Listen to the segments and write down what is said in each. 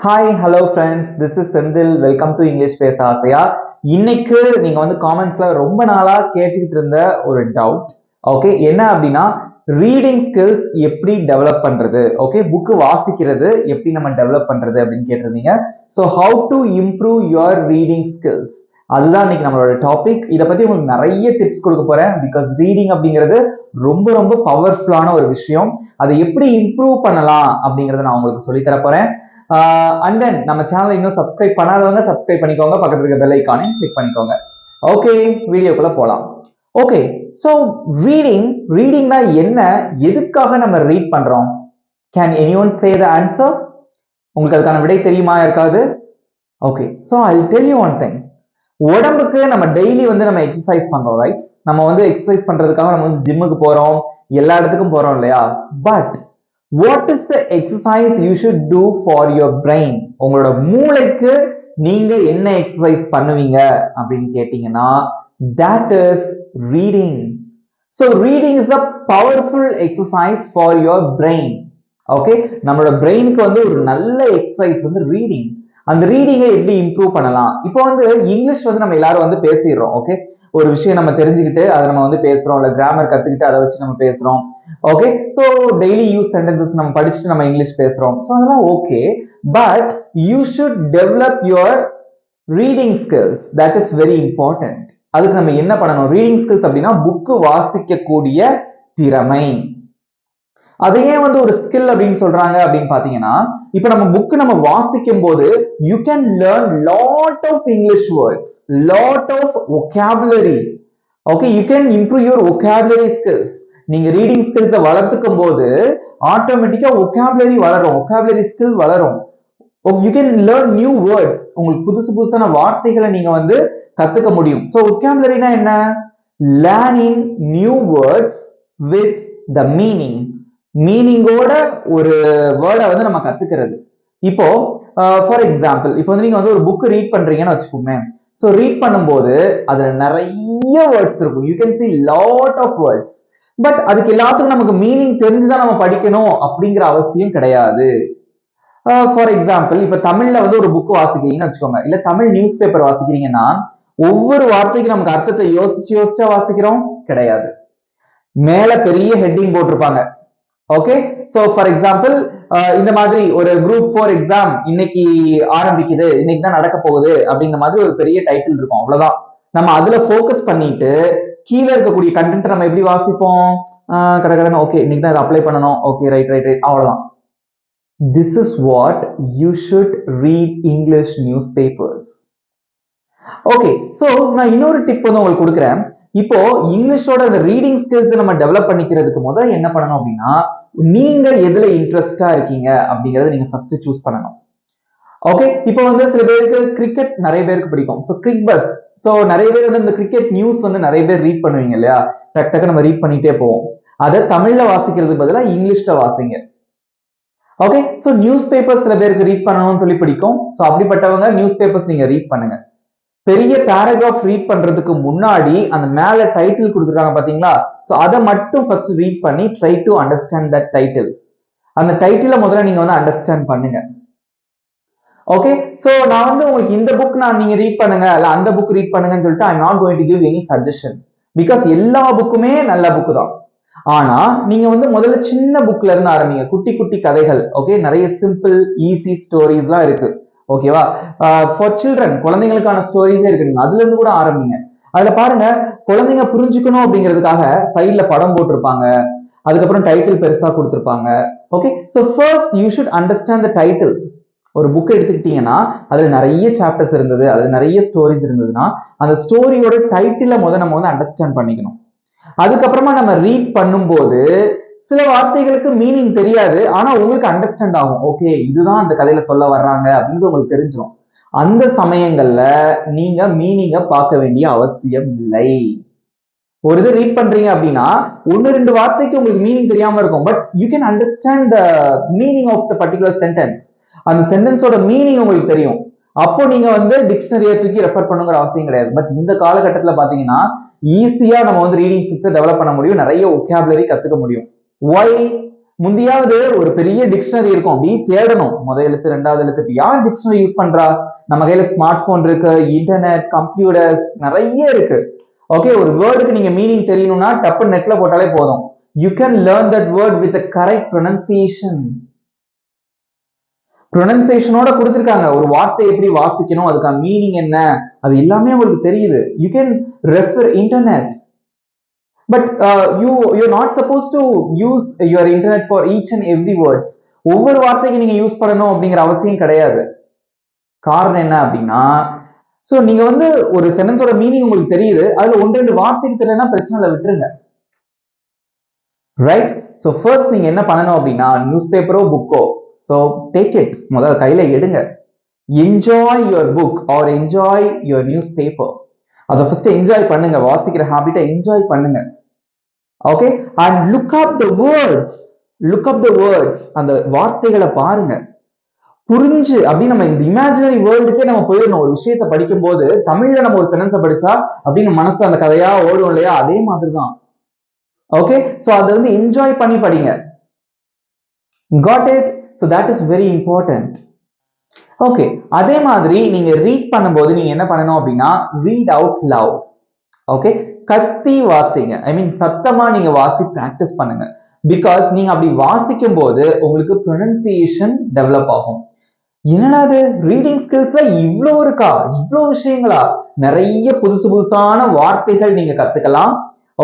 Hi hello friends, this is Senthil. Welcome to English பேச ஆசையா. இன்னைக்கு நீங்க வந்து காமெண்ட்ஸ்ல ரொம்ப நாளா கேட்டுக்கிட்டு இருந்த ஒரு டவுட். ஓகே, என்ன அப்படின்னா ரீடிங் ஸ்கில்ஸ் எப்படி டெவலப் பண்றது, ஓகே புக்கு வாசிக்கிறது எப்படி நம்ம டெவலப் பண்றது அப்படின்னு கேட்டிருந்தீங்க. So how to improve your reading skills, அதுதான் இன்னைக்கு நம்மளோட டாபிக். இதை பத்தி உங்களுக்கு நிறைய டிப்ஸ் கொடுக்க போறேன். பிகாஸ் ரீடிங் அப்படிங்கிறது ரொம்ப ரொம்ப பவர்ஃபுல்லான ஒரு விஷயம். அதை எப்படி இம்ப்ரூவ் பண்ணலாம் அப்படிங்கறத நான் உங்களுக்கு சொல்லி தர போறேன். அண்ட் தென் நம்ம சேனலை இன்னும் சப்ஸ்கிரைப் பண்ணாதவங்க சப்ஸ்கிரைப் பண்ணிக்கோங்க, பக்கத்துல இருக்க பெல் ஐகானையும் கிளிக் பண்ணிக்கோங்க. ஓகே, வீடியோக்குள்ள போலாம். ஓகே, ஸோ ரீடிங்னா என்ன, எதுக்காக நம்ம ரீட் பண்றோம்? Can anyone say the answer? உங்களுக்கு அதுக்கான விடை தெரியுமா இருக்காது? Okay, so I tell you one thing. உடம்புக்கு நம்ம டெய்லி வந்து நம்ம எக்ஸசைஸ் பண்றோம், ரைட்? நம்ம வந்து எக்ஸசைஸ் பண்றதுக்காக நம்ம வந்து ஜிம்முக்கு போறோம், எல்லா இடத்துக்கும் போறோம் இல்லையா? But what is the exercise you should do for your brain? உங்களோட மூளைக்கு நீங்க என்ன எக்ஸசைஸ் பண்ணுவீங்க அப்படின்னு கேட்டீங்கன்னா that is reading. So reading is a powerful exercise for your brain. Okay, நம்மளோட பிரெயினுக்கு வந்து ஒரு நல்ல எக்ஸசைஸ் வந்து ரீடிங். அந்த ரீடிங்கை எப்படி இம்ப்ரூவ் பண்ணலாம்? இப்போ வந்து இங்கிலீஷ் வந்து நம்ம எல்லாரும் வந்து பேசிடுறோம். ஓகே, ஒரு விஷயம் நம்ம தெரிஞ்சுக்கிட்டு அதை நம்ம வந்து பேசுறோம், இல்லை கிராமர் கத்துக்கிட்டு அதை வச்சு நம்ம பேசுறோம். Okay, so daily use sentences நம்ம படிச்சுட்டு நம்ம இங்கிலீஷ் பேசுறோம். ஸோ அதெல்லாம் okay, but you should develop your reading skills. That is very important. அதுக்கு நம்ம என்ன பண்ணணும்? ரீடிங் ஸ்கில்ஸ் அப்படின்னா புக்கு வாசிக்கக்கூடிய திறமை. அதையே வந்து ஒரு ஸ்கில் அப்படின்னு சொல்றாங்க அப்படின்னு பாத்தீங்கன்னா, இப்ப நம்ம புக் நம்ம வாசிக்கும் போது you can learn lot of English words, lot of vocabulary. Okay, you can improve your vocabulary skills. நீங்க ரீடிங் ஸ்கில்ஸை வளர்த்துக்கும் போது ஆட்டோமேட்டிக்கா ஒகாபுலரி வளரும், ஒகாபுலரி ஸ்கில் வளரும். You can learn new words. உங்களுக்கு புதுசு புதுசான வார்த்தைகளை நீங்க வந்து கத்துக்க முடியும். ஸோ ஒகாபுலரினா என்ன? Learning new words with the meaning. மீனிங்கோட ஒரு வேர்டை வந்து நம்ம கத்துக்கிறது. இப்போ ஃபார் எக்ஸாம்பிள், இப்போ வந்து நீங்க வந்து ஒரு புக் ரீட் பண்றீங்கன்னு வச்சுக்கோங்க. ஸோ ரீட் பண்ணும்போது அதுல நிறைய வேர்ட்ஸ் இருக்கும். You can see lot of words. But அதுக்கு எல்லாத்துக்கும் நமக்கு மீனிங் தெரிஞ்சுதான் நம்ம படிக்கணும் அப்படிங்கிற அவசியம் கிடையாது. ஃபார் எக்ஸாம்பிள், இப்ப தமிழ்ல வந்து ஒரு புக் வாசிக்கிறீங்கன்னு வச்சுக்கோங்க, இல்ல தமிழ் நியூஸ் பேப்பர் வாசிக்கிறீங்கன்னா ஒவ்வொரு வார்த்தைக்கு நமக்கு அர்த்தத்தை யோசிச்சு யோசிச்சா வாசிக்கிறோம் கிடையாது. மேல பெரிய ஹெட்டிங் போட்டிருப்பாங்க. ஓகே, சோ ஃபார் எக்ஸாம்பிள், இந்த மாதிரி ஒரு குரூப் 4 எக்ஸாம் இன்னைக்கு ஆரம்பிக்குது, இன்னைக்கு தான் நடக்க போகுது அப்படிங்கிற மாதிரி ஒரு பெரிய டைட்டில் இருக்கும். அவ்வளவுதான். நம்ம அதுல போக்கஸ் பண்ணிட்டு கீழே இருக்கக்கூடிய கண்டென்ட் நம்ம எப்படி வாசிப்போம்? கடகடன்னு ஓகே, இன்னைக்கு தான் இதை அப்ளை பண்ணணும், ஓகே ரைட் ரைட் ரைட், அவ்வளவுதான். This is what you should read English news papers. Okay, so நான் இன்னொரு டிப் வந்து உங்களுக்கு கொடுக்குறேன். இப்போ இங்கிலீஷோட அந்த ரீடிங் ஸ்கில்ஸ் நம்ம டெவலப் பண்ணிக்கிறதுக்கு முதல்ல என்ன பண்ணணும் அப்படின்னா, நீங்க எதுல இன்ட்ரெஸ்டா இருக்கீங்க அப்படிங்கறத நீங்க ஃபர்ஸ்ட் சூஸ் பண்ணணும். ஓகே, இப்போ வந்து சில பேருக்கு கிரிக்கெட் நிறைய பேருக்கு பிடிக்கும். ஸோ கிரிக் பஸ், ஸோ நிறைய பேர் வந்து இந்த கிரிக்கெட் நியூஸ் வந்து நிறைய பேர் ரீட் பண்ணுவீங்க இல்லையா? டக்கு டக்கு நம்ம ரீட் பண்ணிட்டே போவோம். அதை தமிழ்ல வாசிக்கிறதுக்கு பதிலாக இங்கிலீஷ்ல வாசிங்க. ஓகே, ஸோ நியூஸ் பேப்பர்ஸ் சில பேருக்கு ரீட் பண்ணணும்னு சொல்லி பிடிக்கும். ஸோ அப்படிப்பட்டவங்க நியூஸ் பேப்பர்ஸ் நீங்க ரீட் பண்ணுங்க. பெரிய பேராகிராஃப் ரீட் பண்றதுக்கு முன்னாடி அந்த மேல டைட்டில் கொடுத்துருக்காங்க பாத்தீங்களா? சோ அதை மட்டும் ஃபர்ஸ்ட் ரீட் பண்ணி try to understand that title. அந்த டைட்டில முதல்ல நீங்க வந்து அண்டர்ஸ்டாண்ட் பண்ணுங்க. ஓகே, சோ நான் வந்து உங்களுக்கு இந்த புக் நீங்க ரீட் பண்ணுங்க இல்ல அந்த புக் ரீட் பண்ணுங்கன்னு சொல்லிட்டு I am not going to give any suggestion. Because எல்லா புக்குமே நல்ல புக்கு தான். ஆனா நீங்க வந்து முதல்ல சின்ன புக்ல இருந்து ஆரம்பிங்க. குட்டி குட்டி கதைகள், ஓகே, நிறைய சிம்பிள் ஈஸி ஸ்டோரிஸ் எல்லாம் இருக்கு. ஓகேவா? ஃபார் சில்ட்ரன், குழந்தைங்களுக்கான ஸ்டோரிஸே இருக்கு. அதுல இருந்து கூட ஆரம்பிங்க. அதுல பாருங்க, குழந்தைங்க புரிஞ்சுக்கணும் அப்படிங்கிறதுக்காக சைட்ல படம் போட்டிருப்பாங்க, அதுக்கப்புறம் டைட்டில் பெருசா கொடுத்திருப்பாங்க. Okay, so first you should understand the title. ஒரு புக் எடுத்துக்கிட்டீங்கன்னா அதுல நிறைய சாப்டர்ஸ் இருந்தது, அதுல நிறைய ஸ்டோரிஸ் இருந்ததுன்னா அந்த ஸ்டோரியோட டைட்டில நம்ம வந்து அண்டர்ஸ்டாண்ட் பண்ணிக்கணும். அதுக்கப்புறமா நம்ம ரீட் பண்ணும்போது சில வார்த்தைகளுக்கு மீனிங் தெரியாது, ஆனா உங்களுக்கு அண்டர்ஸ்டாண்ட் ஆகும். ஓகே, இதுதான் அந்த கதையில சொல்ல வர்றாங்க அப்படின்னு உங்களுக்கு தெரிஞ்சிடும். அந்த சமயங்கள்ல நீங்க மீனிங்க பார்க்க வேண்டிய அவசியம் இல்லை. ஒரு இது ரீட் பண்றீங்க அப்படின்னா ஒன்னு ரெண்டு வார்த்தைக்கு உங்களுக்கு மீனிங் தெரியாம இருக்கும், but you can understand the meaning of the particular sentence. அந்த சென்டென்ஸோட மீனிங் உங்களுக்கு தெரியும். அப்போ நீங்க வந்து டிக்ஷனரியை தூக்கி ரெஃபர் பண்ணுங்கிற அவசியம் கிடையாது. பட் இந்த காலகட்டத்துல பாத்தீங்கன்னா ஈஸியா நம்ம வந்து ரீடிங் ஸ்கில்ஸை டெவலப் பண்ண முடியும், நிறைய ஒகாபுலரி கத்துக்க முடியும். Why? முந்தியாவது ஒரு பெரிய டிக்ஷனரி இருக்கும், அப்படி தேடணும் முதல் எழுத்து ரெண்டாவது எழுத்து. யார் டிக்ஷனரி யூஸ் பண்றா? நம்ம கையில ஸ்மார்ட் போன் இருக்கு, இன்டர்நெட், கம்ப்யூட்டர்ஸ் நிறைய இருக்கு. ஓகே, ஒரு வேர்டுக்கு நீங்க மீனிங் தெரியணும்னா டப்பு நெட்ல போட்டாலே போதும். You can learn that word with correct pronunciation. ப்ரொனன்சியேஷனோட கொடுத்துருக்காங்க, ஒரு வார்த்தை எப்படி வாசிக்கணும், அதுக்கான மீனிங் என்ன, அது எல்லாமே உங்களுக்கு தெரியுது. You can refer internet. But you're not supposed to use your internet for each and every words. ஒவ்வொரு வார்த்தைக்கு நீங்க யூஸ் பண்ணணும் அப்படிங்கிற அவசியம் கிடையாது. காரணம் என்ன அப்படின்னா, சோ நீங்க வந்து ஒரு சென்டென்ஸோட மீனிங் உங்களுக்கு தெரியுது, அதுல ஒன்று ரெண்டு வார்த்தைக்கு தெரியலன்னா பிரச்சனை இல்லை, விட்டுருங்க. ரைட்? சோ ஃபர்ஸ்ட் நீங்க என்ன பண்ணணும் அப்படின்னா, நியூஸ் பேப்பரோ புக்கோ, சோ டேக் இட், முதல்ல கையில எடுங்க. Enjoy your book R enjoy your news paper. அதை ஃபர்ஸ்ட் என்ஜாய் பண்ணுங்க, வாசிக்கிற ஹாபிட்டை என்ஜாய் பண்ணுங்க. Okay, and look up the words, look up the words, அந்த வார்த்தைகளை பாருங்க. புரிஞ்சு அப்படின்னு நம்ம இந்த இமேஜினரி வேர்ல்டுக்கே நம்ம போயிடணும். ஒரு விஷயத்த படிக்கும் போது தமிழ்ல நம்ம ஒரு சென்டென்ஸை படிச்சா அப்படின்னு மனசுல அந்த கதையா ஓடும் இல்லையா, அதே மாதிரிதான். ஓகே, சோ அதை வந்து என்ஜாய் பண்ணி படிங்க. Got it? So that is very important. Okay, அதே மாதிரி நீங்க ரீட் பண்ணும்போது நீங்க என்ன பண்ணணும் அப்படின்னா, ரீட் அவுட் லவுட். ஓகே, கத்தி வாசிங்க, ஐ மீன் சத்தமா நீங்க வாசி பிராக்டிஸ் பண்ணுங்க. பிகாஸ் நீங்க அப்படி வாசிக்கும் போது உங்களுக்கு ப்ரொனன்சியேஷன் டெவலப் ஆகும். என்னடா அது, ரீடிங் ஸ்கில்ஸ்ல இவ்வளோ இருக்கா, இவ்வளோ விஷயங்களா, நிறைய புதுசு புதுசான வார்த்தைகள் நீங்க கத்துக்கலாம்.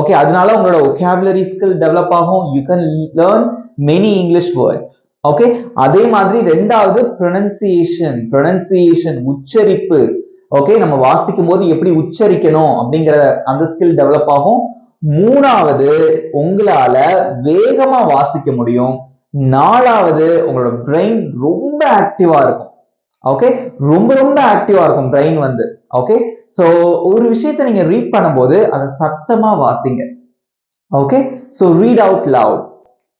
ஓகே, அதனால உங்களோட vocabulary ஸ்கில் டெவலப் ஆகும். You can learn many English words. Okay, அதே மாதிரி ரெண்டாவது ப்ரொனன்சியேஷன், ப்ரொனன்சியேஷன் உச்சரிப்பு. ஓகே, நம்ம வாசிக்கும் போது எப்படி உச்சரிக்கணும் அப்படிங்கிற அந்த ஸ்கில் டெவலப் ஆகும். மூணாவது, உங்களால வேகமா வாசிக்க முடியும். நாலாவது, உங்களோட பிரெயின் ரொம்ப ஆக்டிவா இருக்கும். ஓகே, ரொம்ப ரொம்ப ஆக்டிவா இருக்கும் பிரெயின் வந்து. ஓகே, சோ ஒரு விஷயத்தை நீங்க ரீட் பண்ணும்போது அதை சத்தமா வாசிங்க. Okay, so read out loud.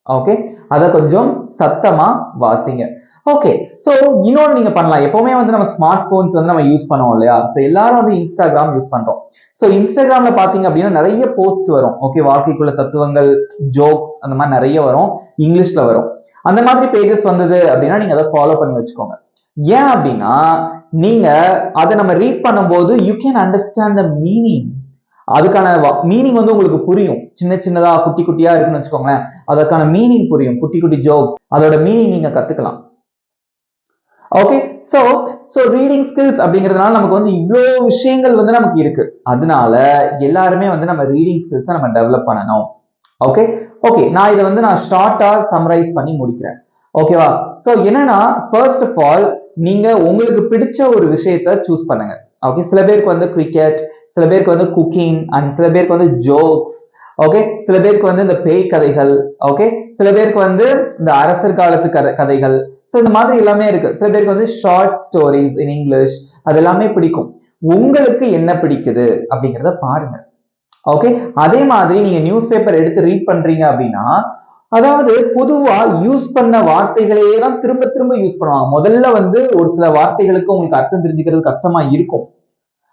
Okay, அதை கொஞ்சம் சத்தமா வாசிங்க. ஓகே, சோ இன்னொன்று நீங்க பண்ணலாம். எப்பவுமே வந்து நம்ம ஸ்மார்ட் போன்ஸ் வந்து நம்ம யூஸ் பண்ணுவோம் இல்லையா, சோ எல்லாரும் வந்து இன்ஸ்டாகிராம் யூஸ் பண்றோம். சோ இன்ஸ்டாகிராம்ல பாத்தீங்க அப்படின்னா நிறைய போஸ்ட் வரும். ஓகே, வாழ்க்கைக்குள்ள தத்துவங்கள், ஜோக்ஸ், அந்த மாதிரி நிறைய வரும், இங்கிலீஷ்ல வரும். அந்த மாதிரி பேஜஸ் வந்தது அப்படின்னா நீங்க அதை ஃபாலோ பண்ணி வச்சுக்கோங்க. ஏன் அப்படின்னா நீங்க அதை நம்ம ரீட் பண்ணும்போது you can understand the meaning. அதுக்கான மீனிங் வந்து உங்களுக்கு புரியும். சின்ன சின்னதா குட்டி குட்டியா இருக்குன்னு வச்சுக்கோங்களேன், அதற்கான மீனிங் புரியும். குட்டி குட்டி ஜோக்ஸ், அதோட மீனிங் நீங்க கத்துக்கலாம். ஓகே, சோ ரீடிங் ஸ்கில்ஸ் அப்படிங்கிறதுனால நமக்கு வந்து இவ்வளோ விஷயங்கள் வந்து நமக்கு இருக்கு. அதனால எல்லாருமே வந்து நம்ம ரீடிங் ஸ்கில்ஸை நம்ம டெவலப் பண்ணணும். ஓகே ஓகே, நான் இதை வந்து நான் ஷார்ட்டா சம்மரைஸ் பண்ணி முடிக்கிறேன். ஓகேவா? சோ என்னன்னா, ஃபர்ஸ்ட் ஆஃப் ஆல் நீங்க உங்களுக்கு பிடிச்ச ஒரு விஷயத்த சூஸ் பண்ணுங்க. ஓகே, சில பேருக்கு வந்து கிரிக்கெட், சில பேருக்கு வந்து குக்கிங், அண்ட் சில பேருக்கு வந்து ஜோக்ஸ். ஓகே, சில பேருக்கு வந்து இந்த பேய் கதைகள். ஓகே, சில பேருக்கு வந்து இந்த அரசர் காலத்து கதைகள். ஸோ இந்த மாதிரி எல்லாமே இருக்கு. சில பேருக்கு வந்து ஷார்ட் ஸ்டோரிஸ் இன் இங்கிலீஷ், அது எல்லாமே பிடிக்கும். உங்களுக்கு என்ன பிடிக்குது அப்படிங்கிறத பாருங்க. ஓகே, அதே மாதிரி நீங்க நியூஸ் பேப்பர் எடுத்து ரீட் பண்றீங்க அப்படின்னா, அதாவது பொதுவா யூஸ் பண்ண வார்த்தைகளையே தான் திரும்ப திரும்ப யூஸ் பண்ணுவாங்க. முதல்ல வந்து ஒரு சில வார்த்தைகளுக்கு உங்களுக்கு அர்த்தம் தெரிஞ்சுக்கிறது கஷ்டமா இருக்கும்.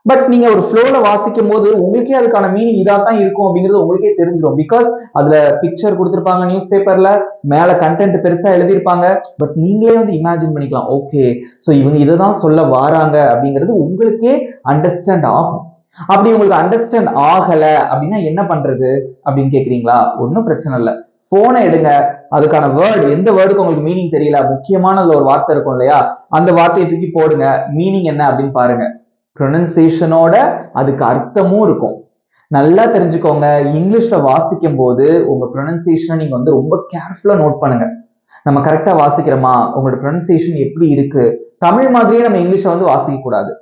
பட் நீங்க ஒரு ஃப்ளோல வாசிக்கும் போது உங்களுக்கே அதுக்கான மீனிங் இதா தான் இருக்கும் அப்படிங்கிறது உங்களுக்கே தெரிஞ்சிடும். பிகாஸ் அதுல பிக்சர் கொடுத்துருப்பாங்க, நியூஸ் பேப்பர்ல மேல கண்டென்ட் பெருசா எழுதியிருப்பாங்க. பட் நீங்களே வந்து இமேஜின் பண்ணிக்கலாம், ஓகே சோ இவங்க இதை தான் சொல்ல வாராங்க அப்படிங்கிறது உங்களுக்கே அண்டர்ஸ்டாண்ட் ஆகும். அப்படி உங்களுக்கு அண்டர்ஸ்டாண்ட் ஆகல அப்படின்னா என்ன பண்றது அப்படின்னு கேக்குறீங்களா? ஒன்னும் பிரச்சனை இல்லை, போனை எடுங்க, அதுக்கான வேர்டு, எந்த வேர்டுக்கு உங்களுக்கு மீனிங் தெரியல, முக்கியமானதுல ஒரு வார்த்தை இருக்கும் இல்லையா, அந்த வார்த்தையை தூக்கி போடுங்க, மீனிங் என்ன அப்படின்னு பாருங்க. ப்ரொனன்சியேஷனோட அதுக்கு அர்த்தமும் இருக்கும். நல்லா தெரிஞ்சுக்கோங்க, இங்கிலீஷ்ல வாசிக்கும் போது உங்க ப்ரொனன்சியேஷனை நீங்க வந்து ரொம்ப கேர்ஃபுல்லா நோட் பண்ணுங்க. நம்ம கரெக்டா வாசிக்கிறோமா, உங்களோட ப்ரொனன்சியேஷன் எப்படி இருக்கு. தமிழ் மாதிரியே நம்ம இங்கிலீஷை வந்து வாசிக்க கூடாது.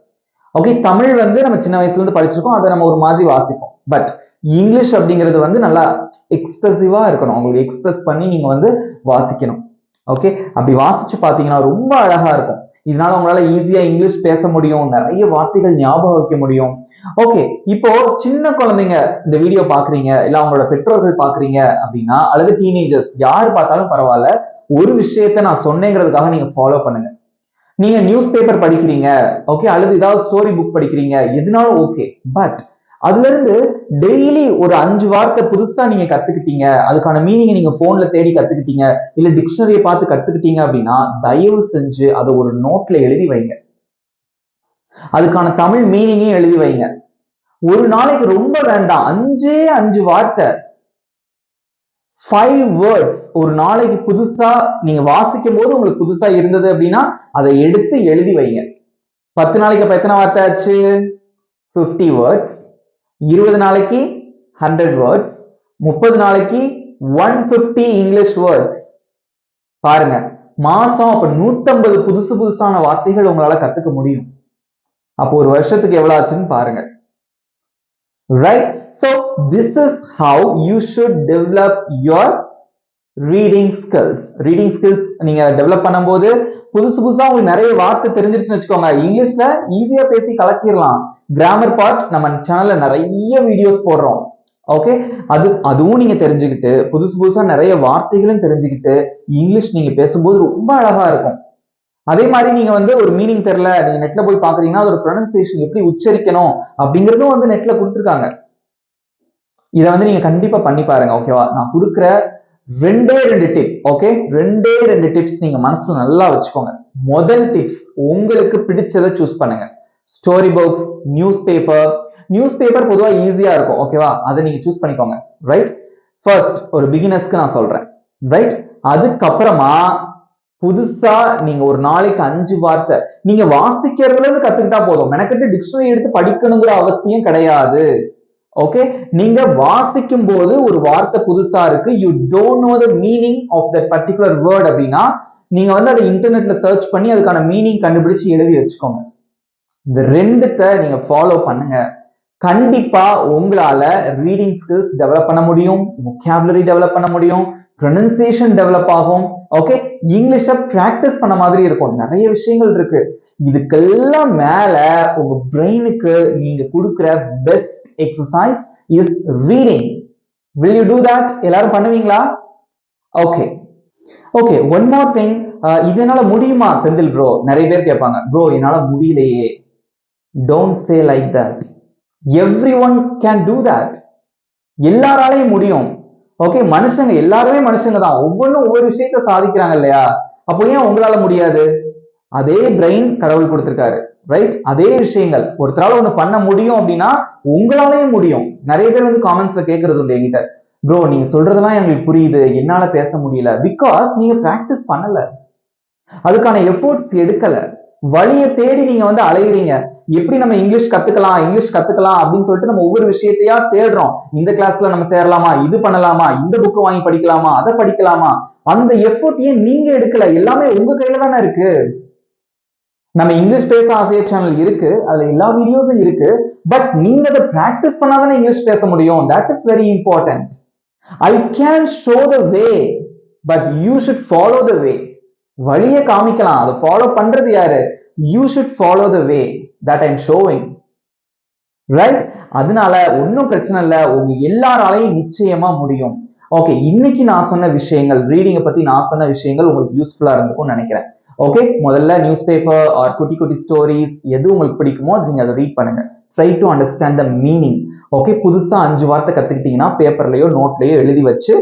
ஓகே, தமிழ் வந்து நம்ம சின்ன வயசுல இருந்து படிச்சிருக்கோம், அதை நம்ம ஒரு மாதிரி வாசிப்போம். பட் இங்கிலீஷ் அப்படிங்கிறது வந்து நல்லா எக்ஸ்பிரசிவா இருக்கணும், உங்களுக்கு எக்ஸ்பிரஸ் பண்ணி நீங்க வந்து வாசிக்கணும். ஓகே, அப்படி வாசிச்சு பாத்தீங்கன்னா ரொம்ப அழகா இருக்கும். இதனால உங்களால ஈஸியா இங்கிலீஷ் பேச முடியும், நிறைய வார்த்தைகள் ஞாபகம் வைக்க முடியும். ஓகே, இப்போ சின்ன குழந்தைங்க இந்த வீடியோ பாக்குறீங்க, இல்ல அவங்களோட பெற்றோர்கள் பாக்குறீங்க அப்படின்னா, அல்லது டீனேஜர்ஸ் யார் பார்த்தாலும் பரவாயில்ல, ஒரு விஷயத்த நான் சொன்னேங்கிறதுக்காக நீங்க ஃபாலோ பண்ணுங்க. நீங்க நியூஸ் பேப்பர் படிக்கிறீங்க, ஓகே, அல்லது ஏதாவது ஸ்டோரி புக் படிக்கிறீங்க, எதுனாலும் ஓகே. பட் அதுல இருந்து டெய்லி ஒரு 5 வார்த்தை புதுசா நீங்க கத்துக்கிட்டீங்க, அதுக்கான மீனிங் நீங்க போன்ல தேடி கத்துக்கிட்டீங்க, இல்ல டிக்ஷனரியை பார்த்து கத்துக்கிட்டீங்க அப்படின்னா தயவு செஞ்சு அதை ஒரு நோட்ல எழுதி வைங்க. அதுக்கான தமிழ் மீனிங்கையும் எழுதி வைங்க. ஒரு நாளைக்கு ரொம்ப வேண்டாம், 5 வார்த்தை, 5 வேர்ட்ஸ் ஒரு நாளைக்கு புதுசா நீங்க வாசிக்கும் போது உங்களுக்கு புதுசா இருந்தது அப்படின்னா அதை எடுத்து எழுதி வைங்க. 10 நாளைக்கு அப்ப எத்தனை வார்த்தை ஆச்சு? 50 வேர்ட்ஸ். 20 நாளைக்கு 100 வேர்ட்ஸ். 30 நாளைக்கு 150 இங்கிலீஷ் வேர்ட்ஸ். பாருங்க, மாசம் அப்ப 150 புதுசான வார்த்தைகள் உங்களால கத்துக்க முடியும். அப்போ ஒரு வருஷத்துக்கு எவ்வளவு ஆச்சுன்னு பாருங்க. Right? So this is how you should develop your reading skills. Reading skills நீங்க டெவலப் பண்ணும்போது புதுசா உங்களுக்கு நிறைய வார்த்தை தெரிஞ்சிருச்சுன்னு வச்சுக்கோங்க, இங்கிலீஷ்ல ஈஸியா பேசி கலக்கிடலாம். கிராமர் பார்ட் நம்ம சேனல்ல நிறைய வீடியோஸ் போடுறோம். ஓகே, அதுவும் நீங்க தெரிஞ்சுக்கிட்டு புதுசா நிறைய வார்த்தைகளும் தெரிஞ்சுக்கிட்டு இங்கிலீஷ் நீங்க பேசும்போது ரொம்ப அழகா இருக்கும். அதே மாதிரி நீங்க ஒரு மீனிங் தெரியல, நீங்க நெட்ல போய் பாக்குறீங்கன்னா அதோட ப்ரொனன்சியேஷன் எப்படி உச்சரிக்கணும் அப்படிங்கறதும் நெட்ல கொடுத்துருக்காங்க. இதை நீங்க கண்டிப்பா பண்ணி பாருங்க. ஓகேவா? நான் கொடுக்குற 2 டிப். ஓகே, 2 டிப்ஸ் நீங்க மனசுல நல்லா வச்சுக்கோங்க. முதல் டிப்ஸ், உங்களுக்கு பிடிச்சதை சூஸ் பண்ணுங்க. ஸ்டோரி புக்ஸ், நியூஸ் பேப்பர் பொதுவா ஈஸியா இருக்கும். ஓகேவா? அதை நீங்க சூஸ் பண்ணிக்கோங்க. ரைட்? ஃபர்ஸ்ட் ஒரு பிகினர்ஸ்க்கு நான் சொல்றேன். ரைட்? அதுக்கப்புறமா புதுசா நீங்க ஒரு நாளைக்கு 5 வார்த்தை நீங்க வாசிக்கிறதுல இருந்து கத்துக்கிட்டா போதும். மெனக்கெட்டு டிக்ஷனரி எடுத்து படிக்கணுங்கிற அவசியம் கிடையாது. ஓகே, நீங்க வாசிக்கும் போது ஒரு வார்த்தை புதுசா இருக்கு, you don't know the meaning of that particular word அப்படின்னா நீங்க அதை இன்டர்நெட்ல சர்ச் பண்ணி அதுக்கான மீனிங் கண்டுபிடிச்சு எழுதி வச்சுக்கோங்க. இந்த 2த்தை நீங்க ஃபாலோ பண்ணுங்க. கண்டிப்பா உங்களால ரீடிங் ஸ்கில்ஸ் டெவலப் பண்ண முடியும், வொக்காபுலரி டெவலப் பண்ண முடியும், ப்ரொனன்சியேஷன் டெவலப் ஆகும். ஓகே, இங்கிலீஷை பிராக்டிஸ் பண்ண மாதிரி இருக்கும். நிறைய விஷயங்கள் இருக்கு. இதுக்கெல்லாம் மேல உங்க பிரெயினுக்கு நீங்க கொடுக்கிற best exercise is reading. will you do that? எல்லாரும் பண்ணுவீங்களா? Okay, one more thing. இதனால முடியுமா செந்தில் ப்ரோ? நிறைய பேர் கேட்பாங்க, ப்ரோ என்னால முடியலையே. Don't say like that. Everyone can do that. எல்லாராலையும் முடியும். ஓகே, மனுஷங்க எல்லாருமே மனுஷங்க தான். ஒவ்வொன்றும் ஒவ்வொரு விஷயத்த சாதிக்கிறாங்க இல்லையா? அப்போ ஏன் உங்களால முடியாது? அதே பிரெயின் கடவுள் கொடுத்திருக்காரு. ரைட்? அதே விஷயங்கள் ஒருத்தரால ஒண்ணு பண்ண முடியும் அப்படின்னா உங்களாலேயும் முடியும். நிறைய பேர் காமெண்ட்ஸ்ல கேட்கறது உண்டு என்கிட்ட, ப்ரோ நீங்க சொல்றதெல்லாம் எங்களுக்கு புரியுது, என்னால பேச முடியல. பிகாஸ் நீங்க பிராக்டிஸ் பண்ணல, அதுக்கான எஃபோர்ட்ஸ் எடுக்கல, வழியை தேடி நீங்க அலையுறீங்க. எப்படி நம்ம இங்கிலீஷ் கத்துக்கலாம் அப்படின்னு சொல்லிட்டு நம்ம ஒவ்வொரு விஷயத்தையா தேடுறோம். இந்த கிளாஸ்ல நம்ம சேரலாமா, இது பண்ணலாமா, இந்த புக் வாங்கி படிக்கலாமா, அதை படிக்கலாமா, அந்த எஃபோர்ட் ஏன் நீங்க எடுக்கல? எல்லாமே உங்க கையில தானே இருக்கு. நம்ம இங்கிலீஷ் பேச ஆசையா சேனல் இருக்கு, அதுல எல்லா வீடியோஸும் இருக்கு. பட் நீங்க அதை பிராக்டிஸ் பண்ணாதானே இங்கிலீஷ் பேச முடியும். That is very important. I can show the way, but you should follow the way. வழியை காமிக்கலாம், அதை ஃபாலோ பண்றது யாரு? You should follow the way that I'm showing. Right? அதனால ஒன்னும் பிரச்சனை இல்லை, உங்க எல்லாராலையும் நிச்சயமா முடியும். ஓகே, இன்னைக்கு நான் சொன்ன விஷயங்கள், ரீடிங்கை பத்தி நான் சொன்ன விஷயங்கள் உங்களுக்கு யூஸ்ஃபுல்லா இருந்திருக்கும்னு நினைக்கிறேன். ஓகே, முதல்ல நியூஸ் பேப்பர் ஆர் குட்டி ஸ்டோரிஸ் எது உங்களுக்கு பிடிக்குமோ நீங்க அதை ரீட் பண்ணுங்க. Try to understand the meaning. Okay, புதுசா 5 வார்த்தை கத்துக்கிட்டீங்கன்னா பேப்பர்லயோ நோட்லயோ எழுதி வச்சு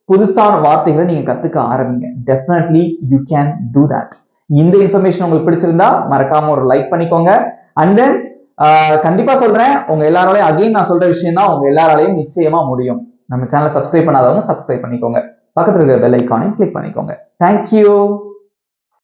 புதுசான வார்த்தைகளை நீங்க கத்துக்க ஆரம்பிங்க. Definitely you can do that. இந்த இன்ஃபர்மேஷன் உங்களுக்கு பிடிச்சிருந்தா மறக்காம ஒரு லைக் பண்ணிக்கோங்க. அண்ட் தென் கண்டிப்பா சொல்றேன், உங்க எல்லாராலையும் அகைன் நான் சொல்ற விஷயம் தான், உங்க எல்லாராலையும் நிச்சயமா முடியும். நம்ம சேனலை சப்ஸ்கிரைப் பண்ணாதவங்க சப்ஸ்கிரைப் பண்ணிக்கோங்க, பக்கத்துல இருக்கிற பெல் ஐக்கானையும் கிளிக் பண்ணிக்கோங்க. தேங்க்யூ.